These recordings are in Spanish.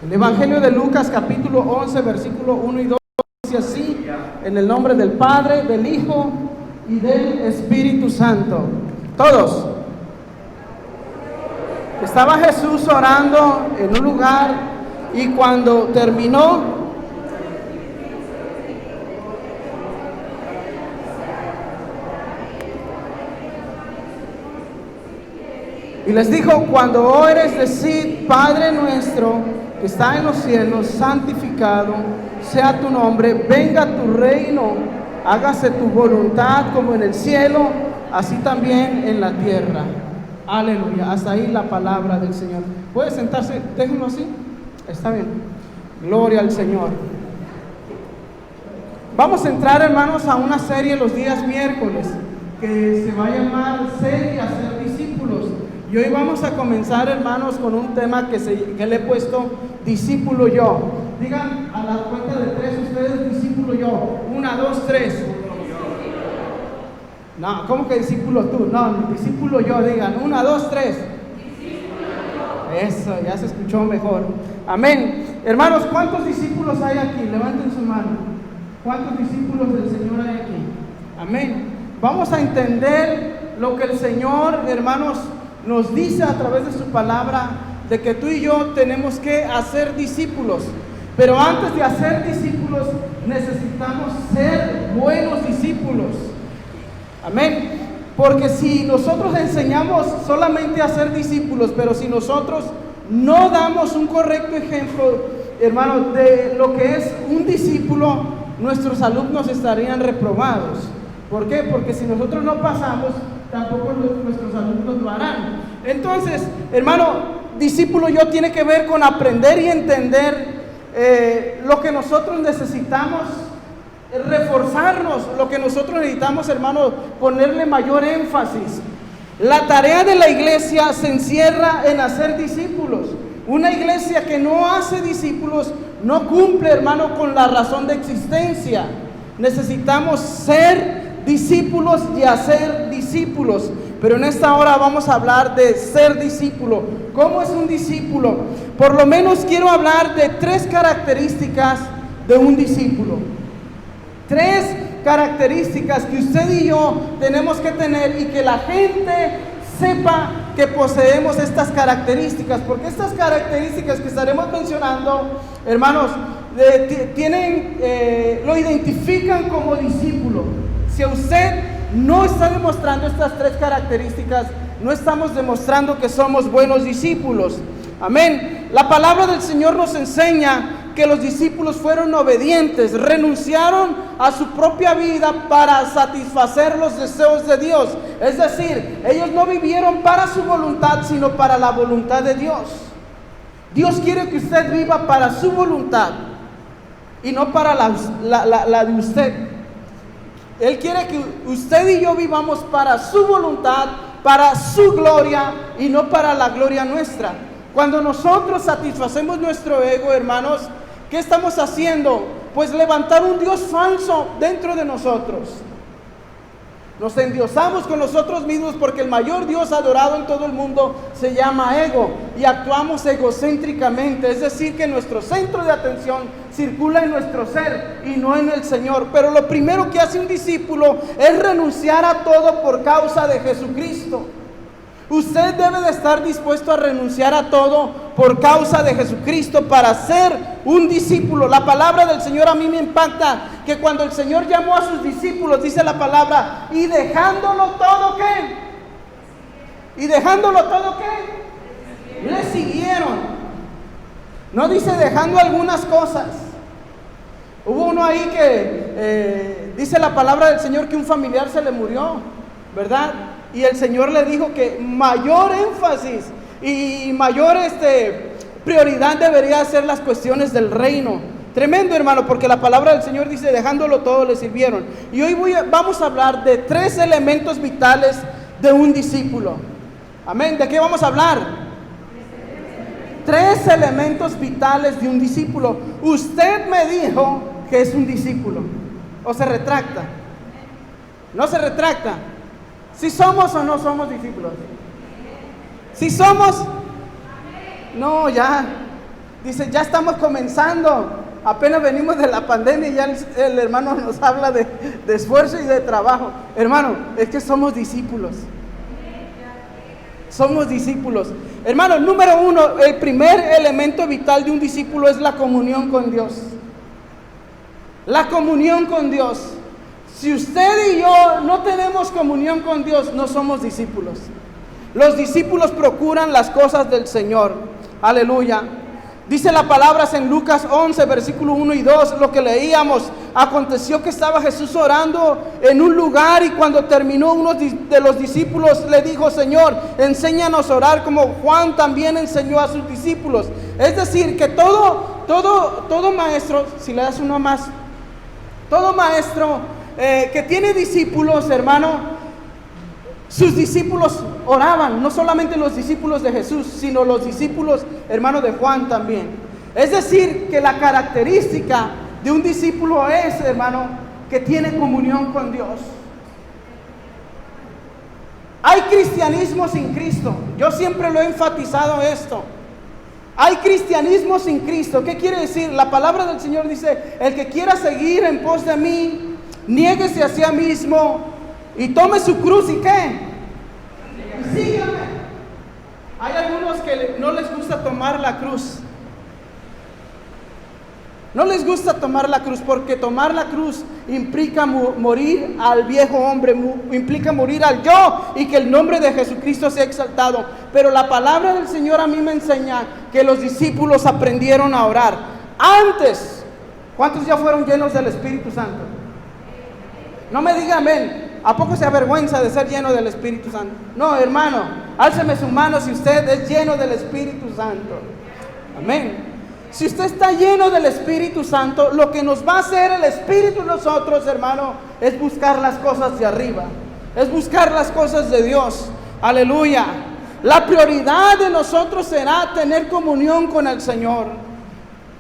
El Evangelio de Lucas, capítulo 11, versículo 1 y 2, dice así: en el nombre del Padre, del Hijo y del Espíritu Santo. Todos. Estaba Jesús orando en un lugar, y cuando terminó, y les dijo: cuando ores, decid: Padre nuestro que está en los cielos, santificado sea tu nombre, venga tu reino, hágase tu voluntad como en el cielo, así también en la tierra. Aleluya. Hasta ahí la palabra del Señor. ¿Puede sentarse? Déjenlo así. Está bien. Gloria al Señor. Vamos a entrar, hermanos, a una serie los días miércoles que se va a llamar Serie Hacer Discípulos. Y hoy vamos a comenzar, hermanos, con un tema que le he puesto: discípulo yo. Digan a la cuenta de 3 ustedes: discípulo yo. 1, 2, 3. No, ¿cómo que discípulo tú? No, discípulo yo. Digan 1, 2, 3. Eso, ya se escuchó mejor. Amén. Hermanos, ¿cuántos discípulos hay aquí? Levanten su mano. ¿Cuántos discípulos del Señor hay aquí? Amén. Vamos a entender lo que el Señor, hermanos, nos dice a través de su palabra, de que tú y yo tenemos que hacer discípulos. Pero antes de hacer discípulos, necesitamos ser buenos discípulos. Amén. Porque si nosotros enseñamos solamente a ser discípulos, pero si nosotros no damos un correcto ejemplo, hermano, de lo que es un discípulo, nuestros alumnos estarían reprobados. ¿Por qué? Porque si nosotros no pasamos, tampoco nuestros alumnos lo harán. Entonces, hermano, discípulo yo tiene que ver con aprender y entender lo que nosotros necesitamos reforzarnos, lo que nosotros necesitamos, hermano, ponerle mayor énfasis. La tarea de la iglesia se encierra en hacer discípulos. Una iglesia que no hace discípulos no cumple, hermano, con la razón de existencia. Necesitamos ser discípulos y hacer discípulos. Pero en esta hora vamos a hablar de ser discípulo. ¿Cómo es un discípulo? Por lo menos quiero hablar de 3 características de un discípulo. 3 características que usted y yo tenemos que tener, y que la gente sepa que poseemos estas características, porque estas características que estaremos mencionando, hermanos, lo identifican como discípulo. Si usted no está demostrando estas 3 características, no estamos demostrando que somos buenos discípulos. Amén. La palabra del Señor nos enseña que los discípulos fueron obedientes, renunciaron a su propia vida para satisfacer los deseos de Dios. Es decir, ellos no vivieron para su voluntad, sino para la voluntad de Dios. Dios quiere que usted viva para su voluntad y no para la de usted. Él quiere que usted y yo vivamos para su voluntad, para su gloria y no para la gloria nuestra. Cuando nosotros satisfacemos nuestro ego, hermanos, ¿qué estamos haciendo? Pues levantar un Dios falso dentro de nosotros. Nos endiosamos con nosotros mismos, porque el mayor Dios adorado en todo el mundo se llama ego, y actuamos egocéntricamente, es decir, que nuestro centro de atención circula en nuestro ser y no en el Señor. Pero lo primero que hace un discípulo es renunciar a todo por causa de Jesucristo. Usted debe de estar dispuesto a renunciar a todo por causa de Jesucristo para ser un discípulo. La palabra del Señor a mí me impacta, que cuando el Señor llamó a sus discípulos, dice la palabra: y dejándolo todo, ¿qué? Y dejándolo todo, ¿qué? Le siguieron. No dice dejando algunas cosas. Hubo uno ahí que dice la palabra del Señor que un familiar se le murió, ¿verdad? Y el Señor le dijo que mayor énfasis y mayor prioridad debería ser las cuestiones del reino. Tremendo, hermano, porque la palabra del Señor dice: dejándolo todo le sirvieron. Y hoy vamos a hablar de 3 elementos vitales de un discípulo. Amén. ¿De qué vamos a hablar? 3 elementos vitales de un discípulo. Usted me dijo que es un discípulo. ¿O se retracta? ¿No se retracta? ¿Si somos o no somos discípulos? ¿Si somos? No, ya. Dice, ya estamos comenzando. Apenas venimos de la pandemia y ya el hermano nos habla de esfuerzo y de trabajo. Hermano, es que somos discípulos. Somos discípulos. Hermano, número uno, el primer elemento vital de un discípulo es la comunión con Dios. La comunión con Dios. Si usted y yo no tenemos comunión con Dios, no somos discípulos. Los discípulos procuran las cosas del Señor. Aleluya. Dice la palabra en Lucas 11, versículo 1 y 2, lo que leíamos. Aconteció que estaba Jesús orando en un lugar y cuando terminó, uno de los discípulos le dijo, Señor, enséñanos a orar como Juan también enseñó a sus discípulos. Es decir, que todo maestro, si le das uno más, todo maestro que tiene discípulos, hermano, sus discípulos oraban, no solamente los discípulos de Jesús, sino los discípulos, hermano, de Juan también. Es decir, que la característica de un discípulo es, hermano, que tiene comunión con Dios. Hay cristianismo sin Cristo. Yo siempre lo he enfatizado esto. Hay cristianismo sin Cristo. ¿Qué quiere decir? La palabra del Señor dice, el que quiera seguir en pos de mí, niéguese a sí mismo y tome su cruz y ¿qué? Y sígame. Hay algunos que no les gusta tomar la cruz. No les gusta tomar la cruz porque tomar la cruz implica morir al viejo hombre, implica morir al yo y que el nombre de Jesucristo sea exaltado. Pero la palabra del Señor a mí me enseña que los discípulos aprendieron a orar. Antes, ¿cuántos ya fueron llenos del Espíritu Santo? No me digan amén. ¿A poco se avergüenza de ser lleno del Espíritu Santo? No, hermano, álceme su mano si usted es lleno del Espíritu Santo. Amén. Si usted está lleno del Espíritu Santo, lo que nos va a hacer el Espíritu en nosotros, hermano, es buscar las cosas de arriba. Es buscar las cosas de Dios. Aleluya. La prioridad de nosotros será tener comunión con el Señor.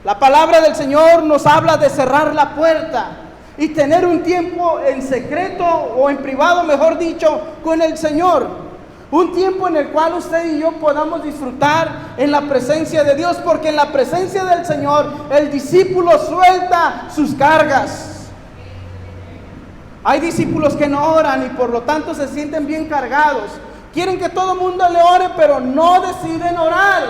La palabra del Señor nos habla de cerrar la puerta y tener un tiempo en secreto o en privado, mejor dicho, con el Señor. Un tiempo en el cual usted y yo podamos disfrutar en la presencia de Dios, porque en la presencia del Señor el discípulo suelta sus cargas. Hay discípulos que no oran y por lo tanto se sienten bien cargados. Quieren que todo el mundo le ore, pero no deciden orar.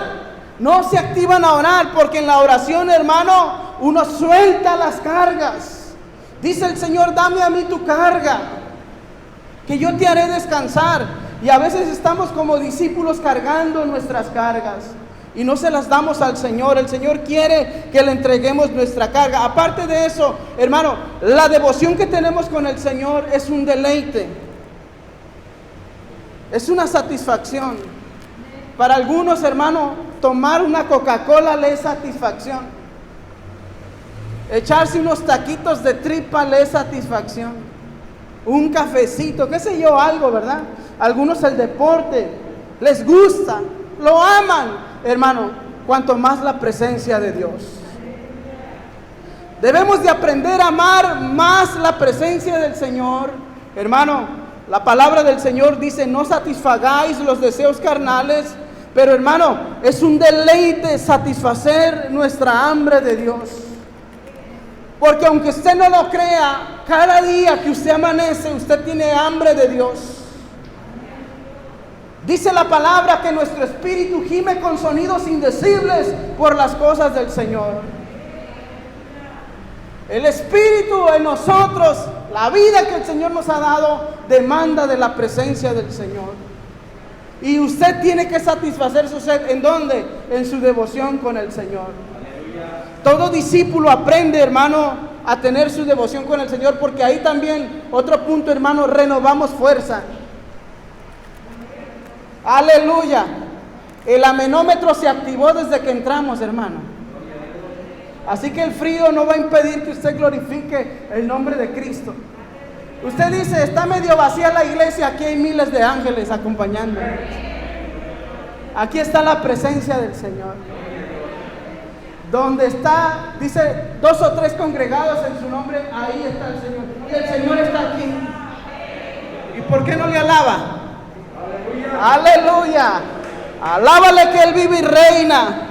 No se activan a orar, porque en la oración, hermano, uno suelta las cargas. Dice el Señor, dame a mí tu carga, que yo te haré descansar. Y a veces estamos como discípulos cargando nuestras cargas y no se las damos al Señor. El Señor quiere que le entreguemos nuestra carga. Aparte de eso, hermano, la devoción que tenemos con el Señor es un deleite. Es una satisfacción. Para algunos, hermano, tomar una Coca-Cola le es satisfacción. Echarse unos taquitos de tripa le es satisfacción. Un cafecito, qué sé yo, algo, ¿verdad? Algunos el deporte, les gusta, lo aman. Hermano, cuanto más la presencia de Dios. Debemos de aprender a amar más la presencia del Señor. Hermano, la palabra del Señor dice, no satisfagáis los deseos carnales. Pero hermano, es un deleite satisfacer nuestra hambre de Dios. Porque aunque usted no lo crea, cada día que usted amanece, usted tiene hambre de Dios. Dice la palabra que nuestro espíritu gime con sonidos indecibles por las cosas del Señor. El espíritu en nosotros, la vida que el Señor nos ha dado, demanda de la presencia del Señor. Y usted tiene que satisfacer su sed. ¿En dónde? En su devoción con el Señor. Todo discípulo aprende, hermano, a tener su devoción con el Señor, porque ahí también, otro punto, hermano, renovamos fuerza. Aleluya. El amenómetro se activó desde que entramos, hermano. Así que el frío no va a impedir que usted glorifique el nombre de Cristo. Usted dice, está medio vacía la iglesia, aquí hay miles de ángeles acompañándonos. Aquí está la presencia del Señor. Donde está, dice, 2 o 3 congregados en su nombre, ahí está el Señor. Y el Señor está aquí. ¿Y por qué no le alaba? Aleluya. Alábale que Él vive y reina.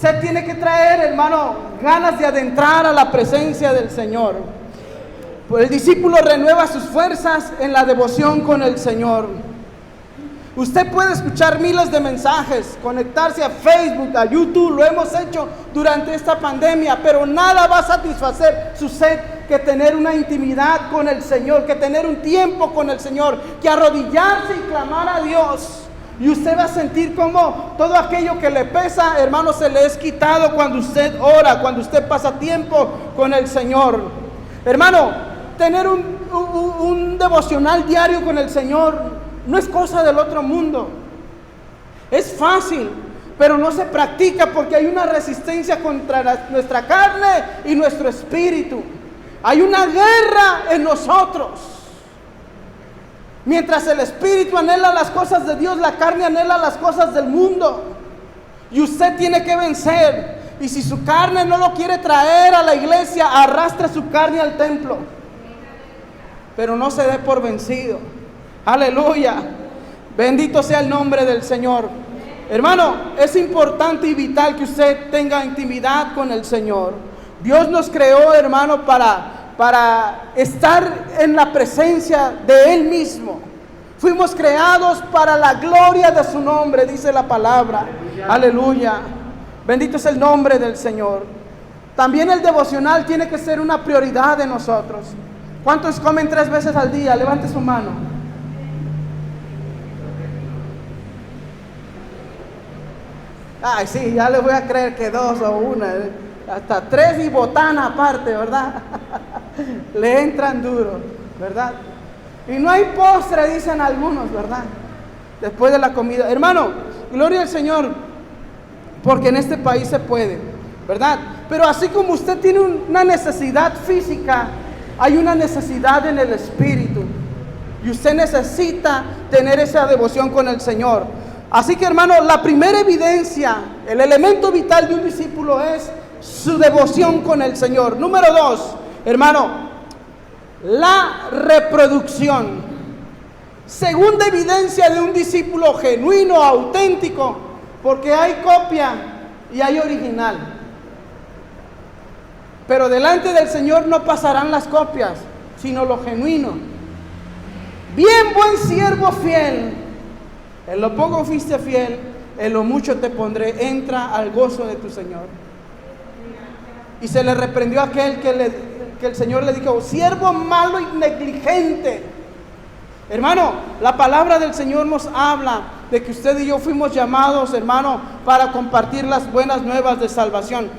Usted tiene que traer, hermano, ganas de adentrar a la presencia del Señor. Pues el discípulo renueva sus fuerzas en la devoción con el Señor. Usted puede escuchar miles de mensajes, conectarse a Facebook, a YouTube, lo hemos hecho durante esta pandemia, pero nada va a satisfacer su sed que tener una intimidad con el Señor, que tener un tiempo con el Señor, que arrodillarse y clamar a Dios. Y usted va a sentir como todo aquello que le pesa, hermano, se le es quitado cuando usted ora, cuando usted pasa tiempo con el Señor. Hermano, tener un devocional diario con el Señor no es cosa del otro mundo. Es fácil, pero no se practica porque hay una resistencia contra nuestra carne y nuestro espíritu. Hay una guerra en nosotros. Mientras el espíritu anhela las cosas de Dios, la carne anhela las cosas del mundo. Y usted tiene que vencer. Y si su carne no lo quiere traer a la iglesia, arrastre su carne al templo. Pero no se dé por vencido. Aleluya. Bendito sea el nombre del Señor. Hermano, es importante y vital que usted tenga intimidad con el Señor. Dios nos creó, hermano, para estar en la presencia de Él mismo. Fuimos creados para la gloria de su nombre, dice la palabra. Aleluya. Bendito es el nombre del Señor. También el devocional tiene que ser una prioridad de nosotros. ¿Cuántos comen 3 veces al día? Levante su mano. Ay, sí, ya le voy a creer que 2 o 1, hasta 3 y botana aparte, ¿verdad? Le entran duro, ¿verdad? Y no hay postre, dicen algunos, ¿verdad? Después de la comida. Hermano, gloria al Señor, porque en este país se puede, ¿verdad? Pero así como usted tiene una necesidad física, hay una necesidad en el espíritu. Y usted necesita tener esa devoción con el Señor. Así que, hermano, la primera evidencia, el elemento vital de un discípulo es su devoción con el Señor. Número 2, hermano, la reproducción. Segunda evidencia de un discípulo genuino, auténtico, porque hay copia y hay original. Pero delante del Señor no pasarán las copias, sino lo genuino. Bien, buen siervo fiel. En lo poco fuiste fiel, en lo mucho te pondré. Entra al gozo de tu Señor. Y se le reprendió a aquel que el Señor le dijo: siervo malo y negligente. Hermano, la palabra del Señor nos habla de que usted y yo fuimos llamados, hermano, para compartir las buenas nuevas de salvación.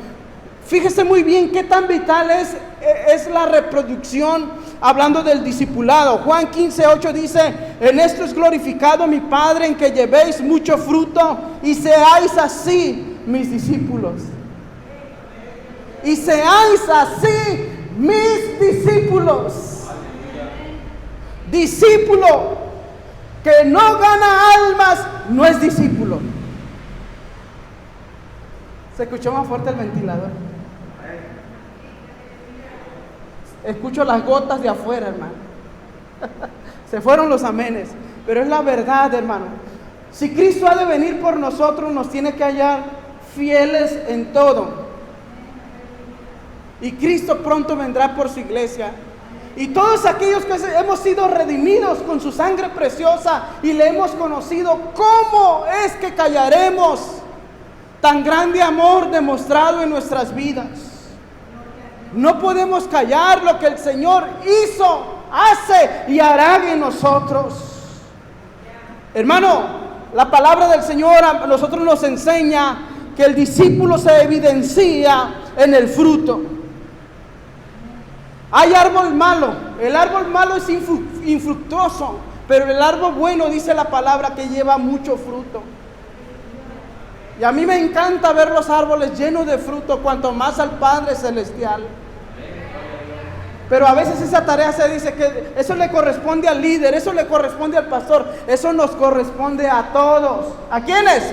Fíjese muy bien qué tan vital es la reproducción. Hablando del discipulado, Juan 15:8 dice: en esto es glorificado mi Padre, en que llevéis mucho fruto y seáis así mis discípulos. Y seáis así mis discípulos. Discípulo que no gana almas no es discípulo. ¿Se escuchó más fuerte el ventilador? Escucho las gotas de afuera, hermano. Se fueron los amenes, pero es la verdad, hermano. Si Cristo ha de venir por nosotros, nos tiene que hallar fieles en todo. Y Cristo pronto vendrá por su iglesia. Y todos aquellos que hemos sido redimidos con su sangre preciosa y le hemos conocido, ¿cómo es que callaremos tan grande amor demostrado en nuestras vidas? No podemos callar lo que el Señor hizo, hace y hará en nosotros. Hermano, la palabra del Señor a nosotros nos enseña que el discípulo se evidencia en el fruto. Hay árbol malo, el árbol malo es infructuoso, pero el árbol bueno, dice la palabra, que lleva mucho fruto. Y a mí me encanta ver los árboles llenos de fruto, cuanto más al Padre Celestial. Pero a veces esa tarea se dice que eso le corresponde al líder, eso le corresponde al pastor, eso nos corresponde a todos. ¿A quiénes?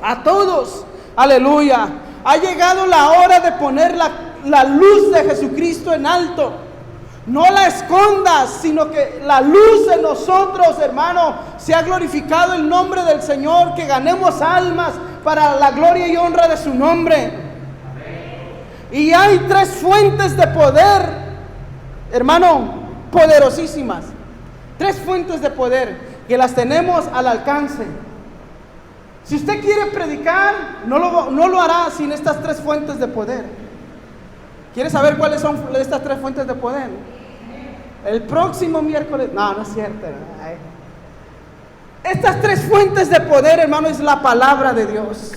A todos. Aleluya. Ha llegado la hora de poner la luz de Jesucristo en alto. No la escondas, sino que la luz de nosotros, hermano, sea glorificado el nombre del Señor, que ganemos almas para la gloria y honra de su nombre. Y hay 3 fuentes de poder, hermano, poderosísimas. 3 fuentes de poder que las tenemos al alcance. Si usted quiere predicar, no lo hará sin estas 3 fuentes de poder. ¿Quiere saber cuáles son estas 3 fuentes de poder? El próximo miércoles, no es cierto. Estas 3 fuentes de poder, hermano, es la palabra de Dios.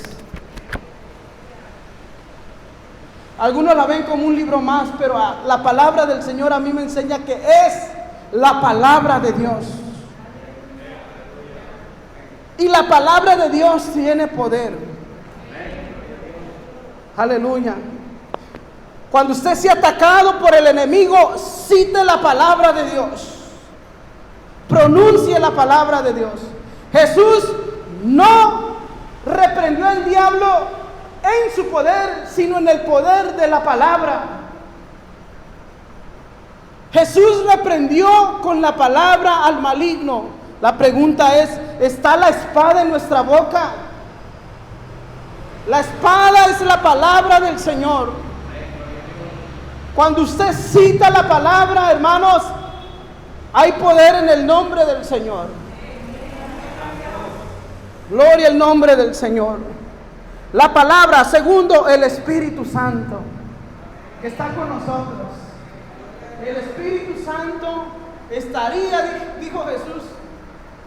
Algunos la ven como un libro más, pero la palabra del Señor a mí me enseña que es la palabra de Dios. Y la palabra de Dios tiene poder. Aleluya. Cuando usted sea atacado por el enemigo, cite la palabra de Dios. Pronuncie la palabra de Dios. Jesús no reprendió al diablo en su poder, sino en el poder de la palabra. Jesús reprendió con la palabra al maligno. La pregunta es, ¿está la espada en nuestra boca? La espada es la palabra del Señor. Cuando usted cita la palabra, hermanos, hay poder en el nombre del Señor. Gloria al nombre del Señor. La palabra, segundo, el Espíritu Santo, que está con nosotros. El Espíritu Santo estaría, dijo Jesús,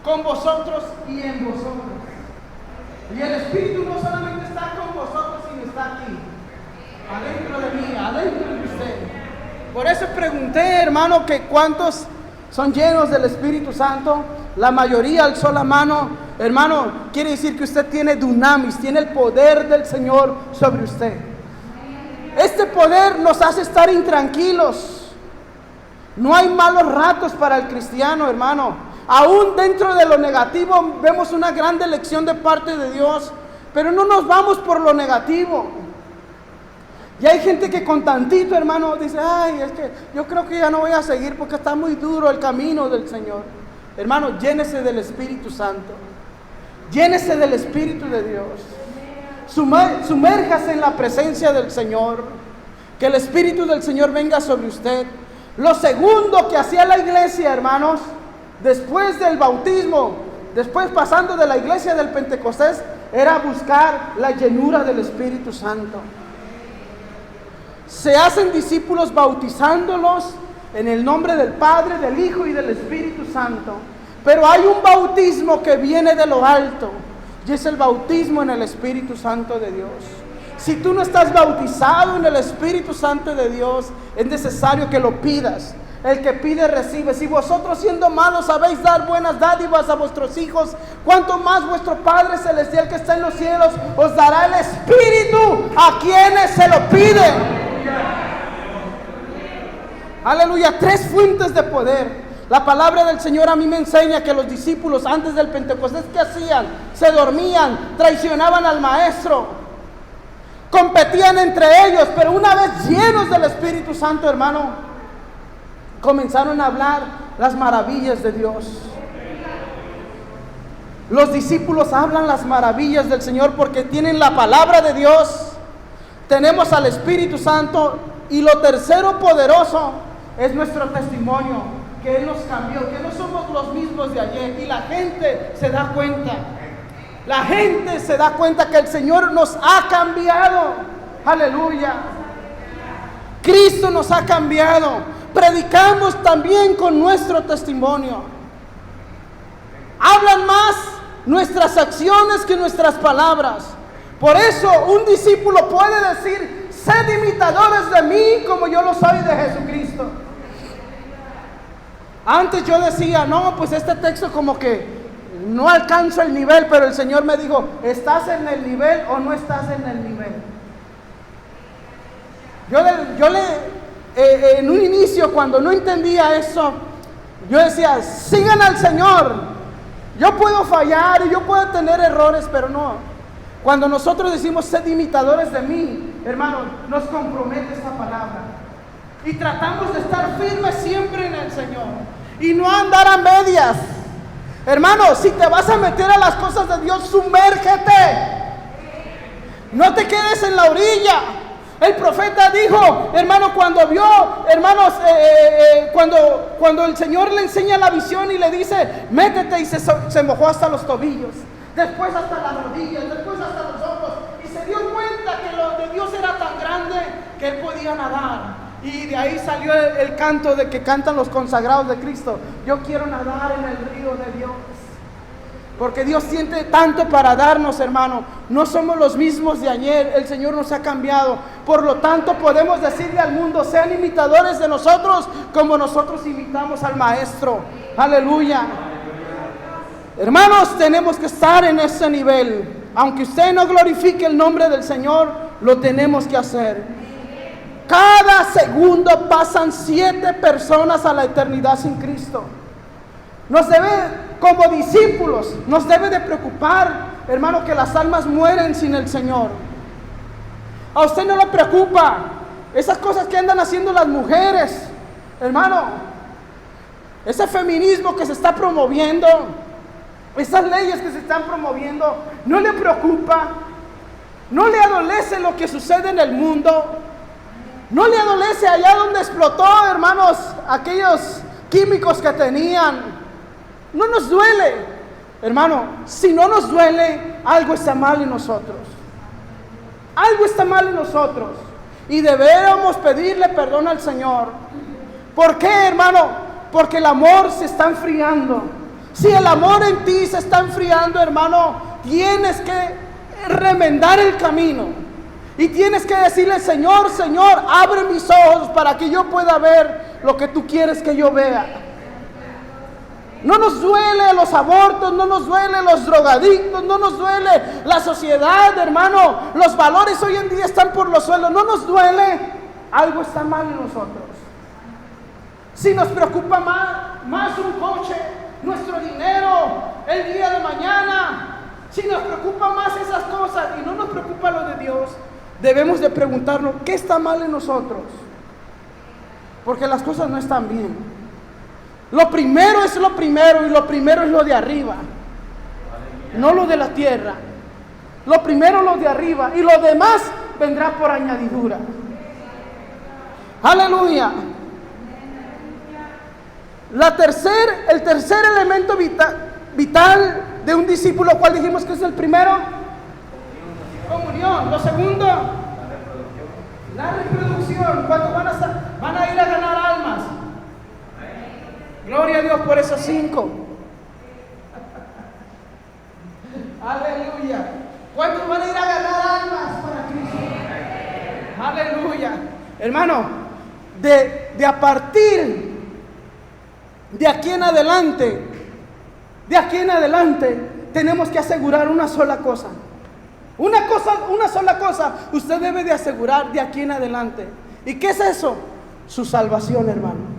con vosotros y en vosotros. Y el Espíritu no solamente está con vosotros, sino está aquí, adentro de mí, adentro de usted. Por eso pregunté, hermano, que cuántos son llenos del Espíritu Santo. La mayoría alzó la mano. Hermano, quiere decir que usted tiene dunamis, tiene el poder del Señor sobre usted. Este poder nos hace estar intranquilos. No hay malos ratos para el cristiano, hermano. Aún dentro de lo negativo vemos una gran elección de parte de Dios, pero no nos vamos por lo negativo. Y hay gente que con tantito, hermano, dice, ay, es que yo creo que ya no voy a seguir porque está muy duro el camino del Señor. Hermano, llénese del Espíritu Santo. Llénese del Espíritu de Dios. Sumérjase en la presencia del Señor. Que el Espíritu del Señor venga sobre usted. Lo segundo que hacía la iglesia, hermanos, después del bautismo, después pasando de la iglesia del Pentecostés, era buscar la llenura del Espíritu Santo. Se hacen discípulos bautizándolos en el nombre del Padre, del Hijo y del Espíritu Santo. Pero hay un bautismo que viene de lo alto, y es el bautismo en el Espíritu Santo de Dios. Si tú no estás bautizado en el Espíritu Santo de Dios, es necesario que lo pidas. El que pide recibe. Si vosotros siendo malos sabéis dar buenas dádivas a vuestros hijos, cuánto más vuestro Padre Celestial que está en los cielos os dará el Espíritu a quienes se lo piden. Aleluya. 3 fuentes de poder. La palabra del Señor a mí me enseña que los discípulos antes del Pentecostés, ¿qué hacían? Se dormían, traicionaban al maestro, competían entre ellos, pero una vez llenos del Espíritu Santo, hermano, comenzaron a hablar las maravillas de Dios. Los discípulos hablan las maravillas del Señor porque tienen la palabra de Dios, tenemos al Espíritu Santo, y lo tercero poderoso es nuestro testimonio. Que Él nos cambió, que no somos los mismos de ayer, y la gente se da cuenta. La gente se da cuenta que el Señor nos ha cambiado. Aleluya. Cristo nos ha cambiado. Predicamos también con nuestro testimonio. Hablan más nuestras acciones que nuestras palabras. Por eso un discípulo puede decir, sed imitadores de mí como yo lo soy de Jesucristo. Antes yo decía, no, pues este texto como que no alcanzo el nivel, pero el Señor me dijo, ¿estás en el nivel o no estás en el nivel? En un inicio, cuando no entendía eso, yo decía, sigan al Señor. Yo puedo fallar y yo puedo tener errores, pero no. Cuando nosotros decimos, sed imitadores de mí, hermano, nos compromete esta palabra. Y tratamos de estar firmes siempre en el Señor. Y no andar a medias. Hermano, si te vas a meter a las cosas de Dios, sumérgete. No te quedes en la orilla. El profeta dijo, hermano, cuando vio, hermanos, cuando el Señor le enseña la visión y le dice, métete, y se mojó hasta los tobillos, después hasta las rodillas, después hasta los ojos, y se dio cuenta que lo de Dios era tan grande que él podía nadar. Y de ahí salió el canto de que cantan los consagrados de Cristo: yo quiero nadar en el río de Dios. Porque Dios siente tanto para darnos, hermano. No somos los mismos de ayer. El Señor nos ha cambiado. Por lo tanto, podemos decirle al mundo: sean imitadores de nosotros como nosotros imitamos al Maestro. Aleluya. Hermanos, tenemos que estar en ese nivel. Aunque usted no glorifique el nombre del Señor, lo tenemos que hacer. Cada segundo pasan 7 personas a la eternidad sin Cristo. Nos debe, como discípulos, nos debe de preocupar, hermano, que las almas mueren sin el Señor. A usted no le preocupa esas cosas que andan haciendo las mujeres, hermano, ese feminismo que se está promoviendo, esas leyes que se están promoviendo. No le preocupa, no le adolece lo que sucede en el mundo, no le adolece allá donde explotó, hermanos, aquellos químicos que tenían. No nos duele, hermano. Si no nos duele, algo está mal en nosotros. Algo está mal en nosotros. Y deberíamos pedirle perdón al Señor. ¿Por qué, hermano? Porque el amor se está enfriando. Si el amor en ti se está enfriando, hermano, tienes que remendar el camino. Y tienes que decirle: Señor, Señor, abre mis ojos para que yo pueda ver lo que tú quieres que yo vea. No nos duele los abortos, no nos duele los drogadictos, no nos duele la sociedad, hermano. Los valores hoy en día están por los suelos, no nos duele. Algo está mal en nosotros. Si nos preocupa más un coche, nuestro dinero, el día de mañana, si nos preocupa más esas cosas y no nos preocupa lo de Dios, debemos de preguntarnos: ¿qué está mal en nosotros? Porque las cosas no están bien. Lo primero es lo primero, y lo primero es lo de arriba, no lo de la tierra. Lo primero es lo de arriba, y lo demás vendrá por añadidura. Aleluya. El tercer elemento vital de un discípulo, ¿cuál dijimos que es el primero? Comunión. Lo segundo, la reproducción. ¿Cuántos van a ir a ganar almas? Gloria a Dios por esos 5. Aleluya. ¿Cuántos van a ir a ganar almas para Cristo? Aleluya. Hermano, de a partir de aquí en adelante, tenemos que asegurar una sola cosa. Una sola cosa usted debe de asegurar de aquí en adelante. ¿Y qué es eso? Su salvación, hermano.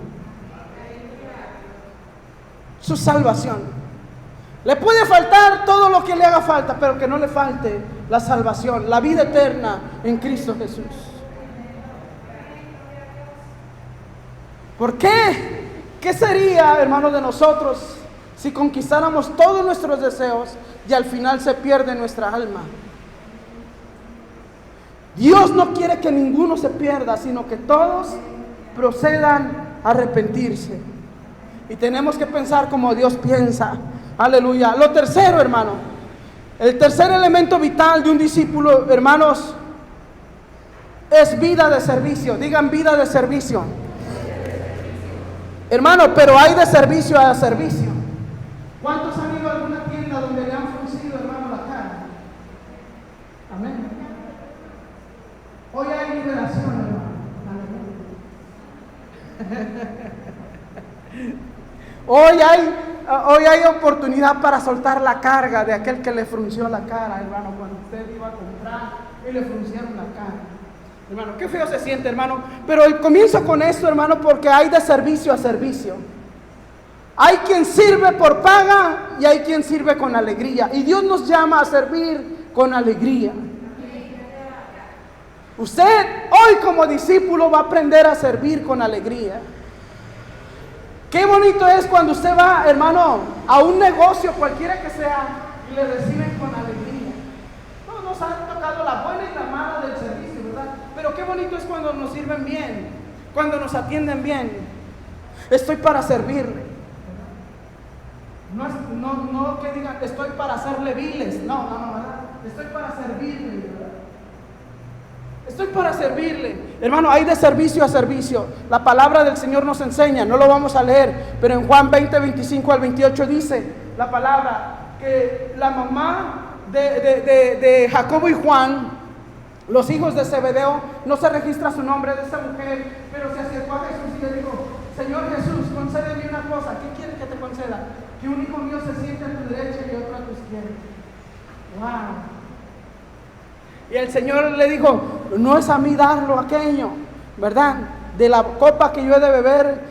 Su salvación. Le puede faltar todo lo que le haga falta, pero que no le falte la salvación, la vida eterna en Cristo Jesús. ¿Por qué? ¿Qué sería, hermano, de nosotros si conquistáramos todos nuestros deseos y al final se pierde nuestra alma? Dios no quiere que ninguno se pierda, sino que todos procedan a arrepentirse. Y tenemos que pensar como Dios piensa. Aleluya. Lo tercero, hermano, el tercer elemento vital de un discípulo, hermanos, es vida de servicio. Digan: vida de servicio. Hermano, pero hay de servicio a servicio. ¿Cuántos han ido a alguna tienda donde le han fruncido, hermano, la cara? Amén. Hoy hay liberación, hermano. Hoy hay oportunidad para soltar la carga de aquel que le frunció la cara, hermano, cuando usted iba a comprar y le fruncieron la cara. Hermano, qué feo se siente, hermano. Pero comienzo con esto, hermano, porque hay de servicio a servicio. Hay quien sirve por paga y hay quien sirve con alegría. Y Dios nos llama a servir con alegría. Usted hoy como discípulo va a aprender a servir con alegría. Qué bonito es cuando usted va, hermano, a un negocio, cualquiera que sea, y le reciben con alegría. No nos han tocado la buena bonito es cuando nos sirven bien, cuando nos atienden bien. Estoy para servirle. No que digan, estoy para hacerle viles. No, ¿verdad? Estoy para servirle, ¿verdad? Estoy para servirle. Hermano, hay de servicio a servicio. La palabra del Señor nos enseña, no lo vamos a leer, pero en Juan 20, 25 al 28 dice la palabra que la mamá de Jacobo y Juan, los hijos de Zebedeo, no se registra su nombre de esa mujer, pero se acercó a Jesús y le dijo: Señor Jesús, concédeme una cosa. ¿Qué quieres que te conceda? Que un hijo mío se siente a tu derecha y otro a tu izquierda. Wow. Y el Señor le dijo: no es a mí darlo aquello, ¿verdad? De la copa que yo he de beber,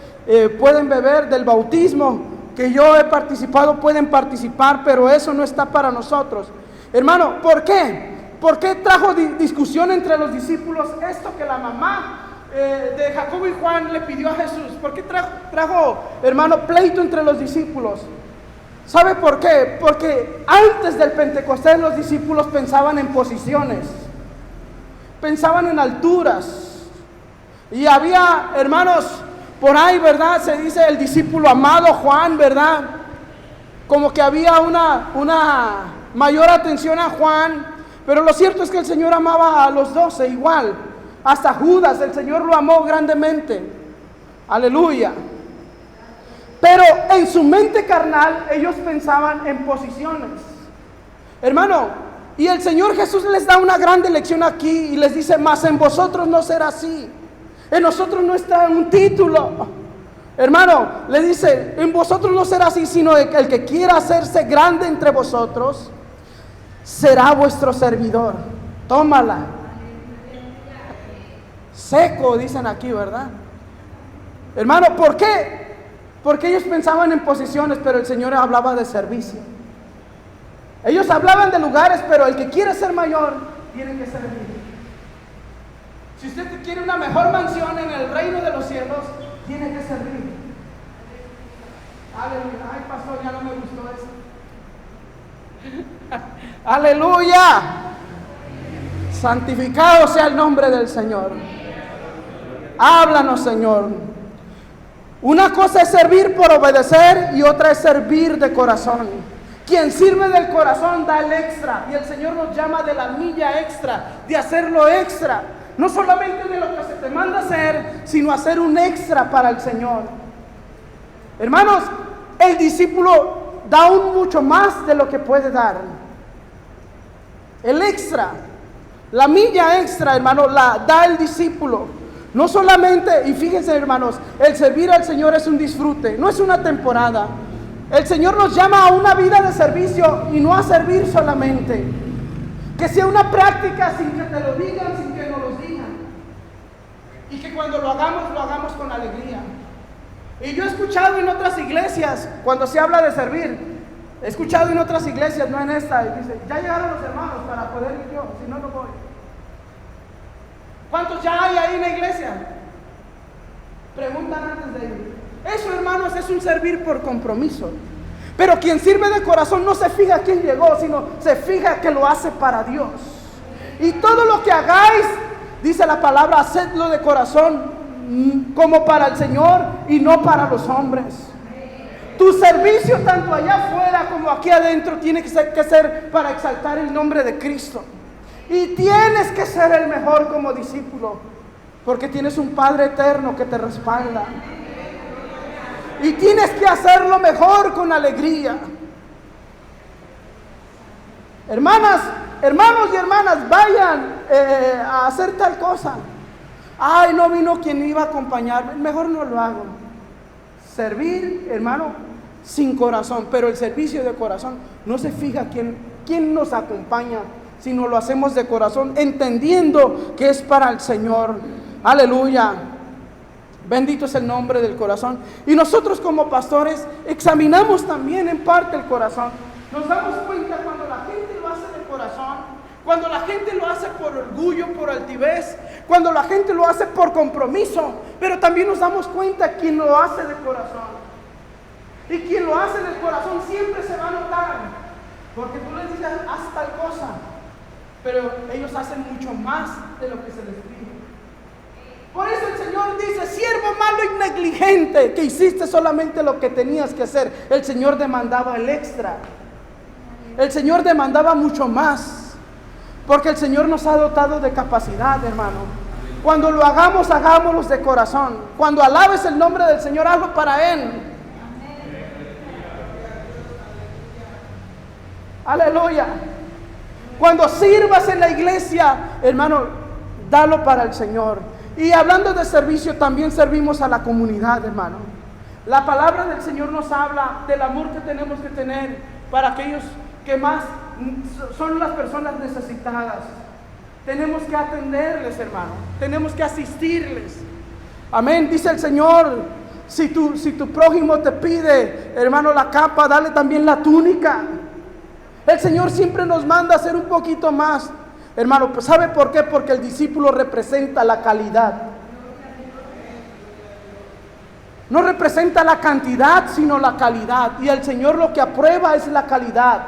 pueden beber, del bautismo que yo he participado, pueden participar, pero eso no está para nosotros. Hermano, ¿por qué? ¿Por qué trajo discusión entre los discípulos esto que la mamá de Jacobo y Juan le pidió a Jesús? ¿Por qué trajo, hermano, pleito entre los discípulos? ¿Sabe por qué? Porque antes del Pentecostés los discípulos pensaban en posiciones, pensaban en alturas. Y había, hermanos, por ahí, ¿verdad? Se dice el discípulo amado Juan, ¿verdad? Como que había una mayor atención a Juan. Pero lo cierto es que el Señor amaba a los 12 igual. Hasta Judas, el Señor lo amó grandemente. Aleluya. Pero en su mente carnal ellos pensaban en posiciones. Hermano, y el Señor Jesús les da una grande lección aquí y les dice: mas en vosotros no será así. En nosotros no está un título. Hermano, le dice: en vosotros no será así, sino el que quiera hacerse grande entre vosotros será vuestro servidor. Tómala. Seco, dicen aquí, ¿verdad? Hermano, ¿por qué? Porque ellos pensaban en posiciones, pero el Señor hablaba de servicio. Ellos hablaban de lugares, pero el que quiere ser mayor tiene que servir. Si usted quiere una mejor mansión en el reino de los cielos, tiene que servir. Aleluya. Ay, pastor, ya no me gustó eso. Aleluya. Santificado sea el nombre del Señor. Háblanos, Señor. Una cosa es servir por obedecer y otra es servir de corazón. Quien sirve del corazón da el extra, y el Señor nos llama de la milla extra, de hacerlo extra. No solamente de lo que se te manda hacer, sino hacer un extra para el Señor. Hermanos, el discípulo da aún mucho más de lo que puede dar. El extra, la milla extra, hermano, la da el discípulo. No solamente, y fíjense, hermanos, el servir al Señor es un disfrute, no es una temporada. El Señor nos llama a una vida de servicio y no a servir solamente. Que sea una práctica sin que te lo digan, sin que nos lo digan. Y que cuando lo hagamos con alegría. Y yo he escuchado en otras iglesias, cuando se habla de servir, he escuchado en otras iglesias, no en esta, y dice: ya llegaron los hermanos para poder ir yo, si no, no voy. ¿Cuántos ya hay ahí en la iglesia? Preguntan antes de ir. Eso, hermanos, es un servir por compromiso. Pero quien sirve de corazón no se fija quién llegó, sino se fija que lo hace para Dios. Y todo lo que hagáis, dice la palabra, hacedlo de corazón, como para el Señor y no para los hombres. Tu servicio, tanto allá afuera como aquí adentro, tiene que ser para exaltar el nombre de Cristo. Y tienes que ser el mejor como discípulo, porque tienes un Padre eterno que te respalda. Y tienes que hacerlo mejor con alegría. Hermanas, hermanos y hermanas, vayan a hacer tal cosa. Ay, no vino quien iba a acompañarme, mejor no lo hago. Servir, hermano, sin corazón, pero el servicio de corazón no se fija quién nos acompaña, sino lo hacemos de corazón, entendiendo que es para el Señor. Aleluya. Bendito es el nombre del corazón. Y nosotros como pastores examinamos también en parte el corazón. Nos damos cuenta cuando la gente lo hace de corazón, cuando la gente lo hace por orgullo, por altivez, cuando la gente lo hace por compromiso, pero también nos damos cuenta quien lo hace de corazón. Y quien lo hace del corazón siempre se va a notar, porque tú les dices: haz tal cosa, pero ellos hacen mucho más de lo que se les pide. Por eso el Señor dice: siervo malo y negligente, que hiciste solamente lo que tenías que hacer. El Señor demandaba el extra. El Señor demandaba mucho más. Porque el Señor nos ha dotado de capacidad, hermano. Cuando lo hagamos, hagámoslo de corazón. Cuando alabes el nombre del Señor, hazlo para Él. Aleluya. Cuando sirvas en la iglesia, hermano, dalo para el Señor. Y hablando de servicio, también servimos a la comunidad, hermano. La palabra del Señor nos habla del amor que tenemos que tener para aquellos que más son las personas necesitadas. Tenemos que atenderles, hermano. Tenemos que asistirles. Amén. Dice el Señor: si tu prójimo te pide, hermano, la capa, dale también la túnica. El Señor siempre nos manda a hacer un poquito más, hermano. Pues ¿sabe por qué? Porque el discípulo representa la calidad. No representa la cantidad, sino la calidad. Y el Señor lo que aprueba es la calidad.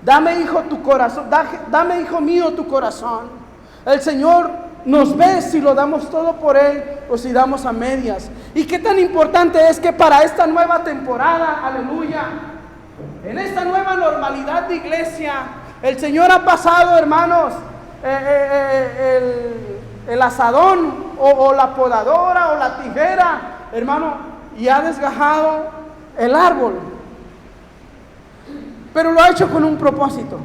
Dame, hijo, tu corazón. Dame, hijo mío, tu corazón. El Señor nos ve si lo damos todo por Él o si damos a medias. Y qué tan importante es que para esta nueva temporada, aleluya, en esta nueva normalidad de iglesia, el Señor ha pasado, hermanos, el asadón o la podadora o la tijera, hermano, y ha desgajado el árbol. Pero lo ha hecho con un propósito.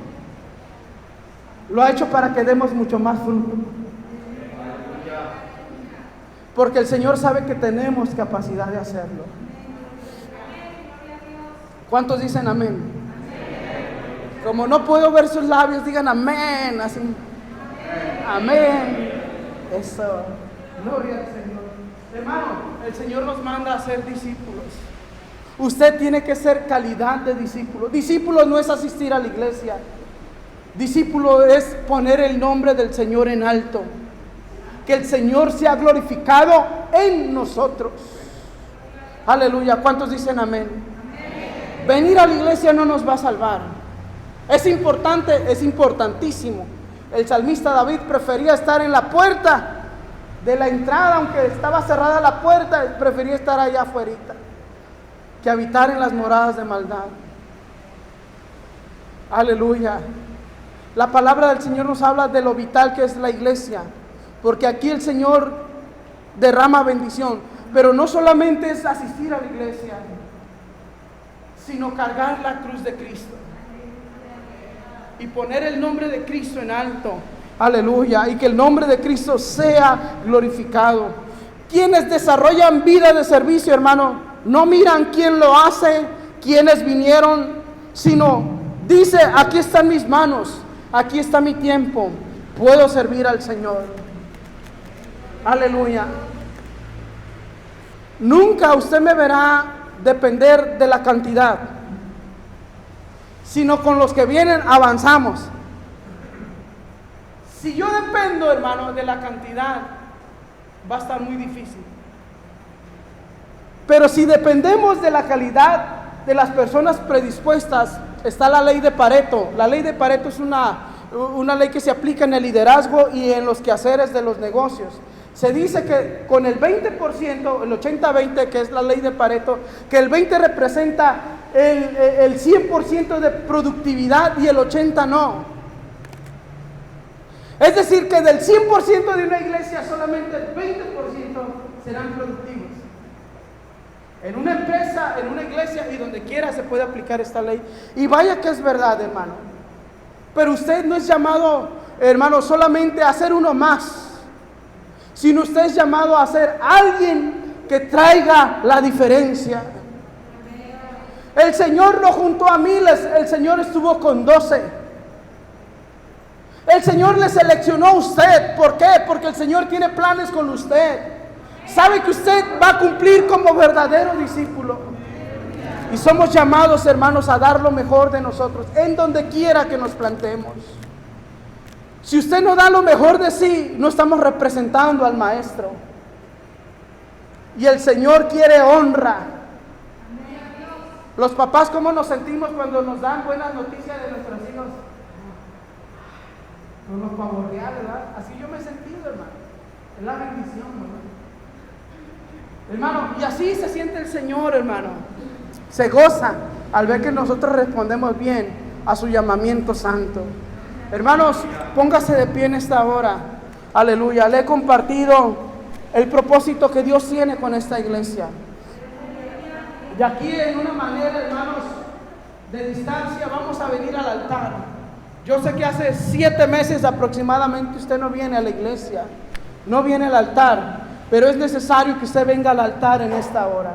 Lo ha hecho para que demos mucho más fruto. Porque el Señor sabe que tenemos capacidad de hacerlo. ¿Cuántos dicen amén? Como no puedo ver sus labios, digan amén. Así. Amén. Eso. Gloria al Señor. Hermano, el Señor nos manda a ser discípulos. Usted tiene que ser calidad de discípulo. Discípulo no es asistir a la iglesia. Discípulo es poner el nombre del Señor en alto. Que el Señor sea glorificado en nosotros. Aleluya. ¿Cuántos dicen amén? Venir a la iglesia no nos va a salvar. Es importante, es importantísimo. El salmista David prefería estar en la puerta de la entrada, aunque estaba cerrada la puerta, prefería estar allá afuera que habitar en las moradas de maldad. Aleluya. La palabra del Señor nos habla de lo vital que es la iglesia, porque aquí el Señor derrama bendición. Pero no solamente es asistir a la iglesia, sino cargar la cruz de Cristo y poner el nombre de Cristo en alto. Aleluya. Y que el nombre de Cristo sea glorificado. Quienes desarrollan vida de servicio, hermano, no miran quién lo hace, quiénes vinieron, sino dice: aquí están mis manos, aquí está mi tiempo, puedo servir al Señor. Aleluya. Nunca usted me verá depender de la cantidad, sino con los que vienen avanzamos. Si yo dependo, hermano, de la cantidad, va a estar muy difícil. Pero si dependemos de la calidad de las personas predispuestas, está la ley de Pareto. La ley de Pareto es una ley que se aplica en el liderazgo y en los quehaceres de los negocios. Se dice que con el 20%, el 80-20, que es la ley de Pareto, que el 20 representa el 100% de productividad y el 80 no. Es decir, que del 100% de una iglesia, solamente el 20% serán productivos. En una empresa, en una iglesia y donde quiera se puede aplicar esta ley. Y vaya que es verdad, hermano. Pero usted no es llamado, hermano, solamente a ser uno más, sino usted es llamado a ser alguien que traiga la diferencia. El Señor no juntó a miles, el Señor estuvo con 12. El Señor le seleccionó a usted. ¿Por qué? Porque el Señor tiene planes con usted. Sabe que usted va a cumplir como verdadero discípulo. Y somos llamados, hermanos, a dar lo mejor de nosotros en donde quiera que nos plantemos. Si usted no da lo mejor de sí, no estamos representando al Maestro. Y el Señor quiere honra. Los papás, ¿cómo nos sentimos cuando nos dan buenas noticias de nuestros hijos? Nos pavorea, ¿verdad? Así yo me he sentido, hermano. Es la bendición, hermano. Y así se siente el Señor, hermano. Se goza al ver que nosotros respondemos bien a su llamamiento santo. Hermanos, póngase de pie en esta hora. Aleluya. Le he compartido el propósito que Dios tiene con esta iglesia. De aquí, en una manera, hermanos, de distancia, vamos a venir al altar. Yo sé que hace 7 meses aproximadamente usted no viene a la iglesia, no viene al altar, pero es necesario que usted venga al altar en esta hora.